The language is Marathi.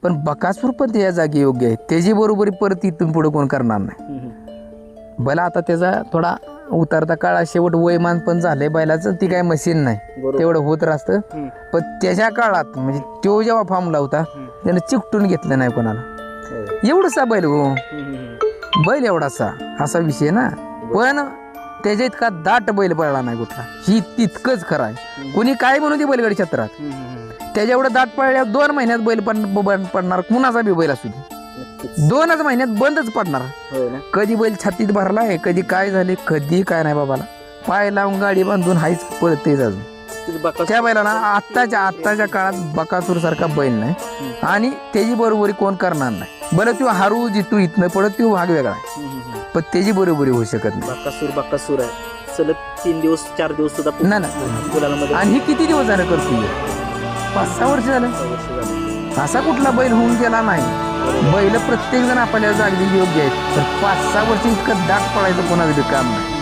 पण बकासूर पण त्या जागी योग्य आहे. त्याची बरोबरी परत इथून पुढे कोण करणार नाही. बैल आता त्याचा थोडा उतरता काळा शेवट वयमान पण झालंय बैलाचं. ती काय मशीन नाही, तेवढं होत राहतं. पण त्याच्या काळात म्हणजे तो जेव्हा फॉर्मला होता त्याने चिकटून घेतलं नाही कोणाला. एवढंसा बैल हो, बैल एवढासा असा विषय ना. पण त्याच्या इतका दाट बैल पडला नाही कुठला, ही तितकंच खरं आहे. कोणी काय म्हणू दे बैलगाडी क्षेत्रात, त्याच्या एवढं दाट पडल्या 2 महिन्यात बैल पडणार कुणाचा बी बैल असू दे. 2च महिन्यात बंदच पडणार. कधी बैल छातीत भरलाय, कधी काय झाले, कधी काय नाही बाबाला. पाय लावून गाडी बांधून हायच पळतेच अजून. त्या बैलाला आत्ताच्या काळात बकासूर सारखा बैल नाही आणि त्याची बरोबरी कोण करणार नाही. बरं तू हारू जितू इथनं पडत तो भाग वेगळा आहे, पण त्याची बरोबरी होऊ शकत नाही. बकासूर आहे सलग 3 दिवस 4 दिवस सुद्धा नाही. आणि ही किती दिवस झालं करतोय? 5-6 वर्ष झालं. असा कुठला बैल होऊन गेला नाही. बैल प्रत्येक जण आपल्या जागली योग्य आहेत, पण 5-6 वर्ष इतकं दाट पडायचं कोणाचं काम नाही.